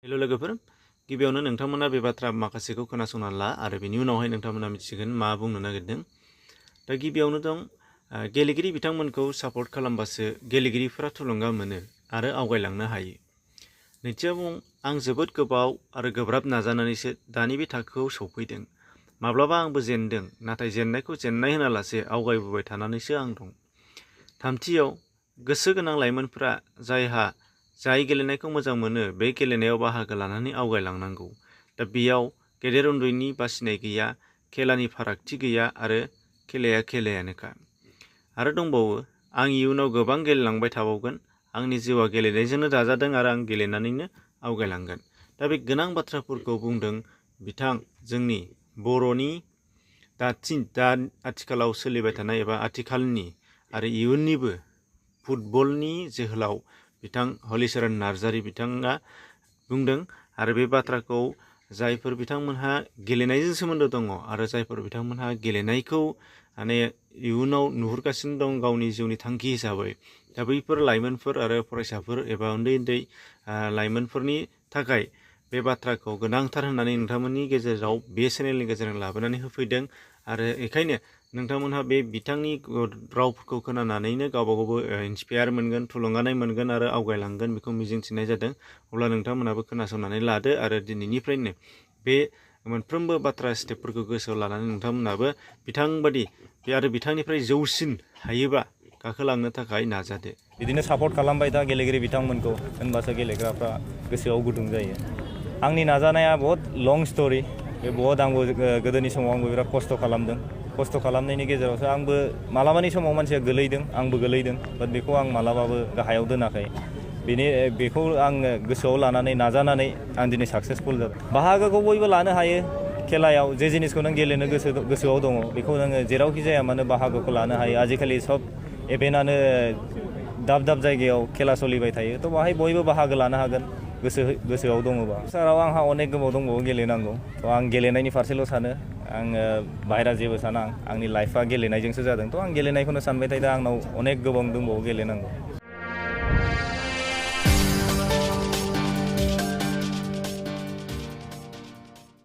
Hello लोगोफोर गिबियावनो नोंथांमोना बे बाथ्रा माखासेखौ खोनासंना ला आरो बेनि उनावहाय नोंथांमोना मिथिगोन मा बुंनो नागिरदों। दा गिबियावनो दं गेलेगिरि बिथांमोनखौ सापर्ट खालामबासो गेलेगिरिफोरा थुलुंगा मोनो आरो आवगायलांनो हायो। नैथिया बुं आं जोबोद गोबाव आरो गोब्राब नाजानानैसो दानि बे थाखोआव सौफैदों। माब्लाबा आंबो जेनदों, नाथाय जेननायखौ जेननाय होनालासे आवगायबोबाय थानानैसो आं दं। थामथियाव गोसो गोनां लाइमोनफोरा जाय गेलेनायखौ मोजां मोनो बे गेलेनायाव बाहागो लानानै आवगायलांनांगौ। दा बेयाव गेदेर उन्दैनि बासिनाय गैया, खेलानि फारागथि गैया आरो खेलाया खेलायानोखा। आरो दंबावो आं इयुनाव गोबां गेलेलांबाय थाबावगोन। आंनि जिउआ गेलेनायजोंनो दाजादों आरो आं गेलेनानैनो आवगायलांगोन। दा बे गोनां बाथ्राफोरखौ बुंदों बिथां जोंनि बर'नि दा आथिखालाव सोलिबाय थानाय एबा आथिखालनि आरो इयुननिबो फुटबलनि जोहोलाव बिथां हलिचरन नार्जारी बिथाङा बुंदों। आरो बे बाथ्राखौ जायफोर बिथांमोनहा गेलेनायजों सोमोन्दो दङ आरो जायफोर बिथांमोनहा गेलेनायखौ माने इयुनाव नुहुरगासिनो दं गावनि जिउनि थांखि हिसाबै, दा बैफोर लाइमोनफोर आरो फरायसाफोर एबा उन्दै लाइमोनफोरनि थाखाय बे बाथ्राखौ गोनांथार होननानै नोंथांमोननि गेजेराव बे चेनेलनि गेजेरजों लाबोनानै होफैदों। आरो बेखायनो नोंथांमोनहा बे बिथांनि रावफोरखौ खोनानानैनो गावबा गावबो इन्सपायार मोनगोन, थुलुंगानाय मोनगोन आरो आवगायलांगोन बेखौ मिजिंथिनाय जादों। अब्ला नोंथांमोनाबो खोनासंनानै लादो आरो दिनैनिफ्रायनो बे मोनफ्रोमबो बाथ्रा स्टेपफोरखौ गोसोआव लानानै नोंथांमोनाबो बिथांबादि आरो बिथांनिफ्राय जौसिन हायोबा गाखोलांनो थाखाय नाजादो। बिदिनो सापर्ट खालामबाय था गेलेगिरि बिथांमोनखौ, होनबासो गेलेग्राफ्रा गोसोआव गुदुं जायो। आंनि नाजानाया बहुत लं स्ट'रि। बे बहुत आंबो गोदोनि समाव आंबो बिराद खस्थ' खालामदों। खस्थ' खालामनायनि गेजेरावसो आंबो मालाबानि समाव मानसिया गोलैदों, आंबो गोलैदों, बाट बेखौ आं मालाबाबो गाहायाव दोनाखै। बेखौ आङो गोसोआव लानानै नाजानानै आं दिनै साक्सेसफुल जादों। बाहागोखौ बयबो लानो हायो खेलायाव। जे जिनिसखौ नों गेलेनो गोसोआव दङ बेखौ नोङो जेरावखि जाया मानो बाहागोखौ लानो हायो। आजिखालि सब इभेन्टआनो दाब जायगायाव खेला सोलिबाय थायो, थ' बाहाय बयबो बाहागो लानो हागोन गोसोआव दङबा। साराव आंहा अनेक गोबाव दंबावो गेलेनांगौ, थ' आं गेलेनायनि फारसेल' सानो। आङो बाहेरा जेबो साना। आंनि लाइफआ गेलेनायजोंसो जादों, थ' आं गेलेनायखौनो सानबाय थायो। दा आंनाव अनेक गोबां दंबावो गेलेनांगौ।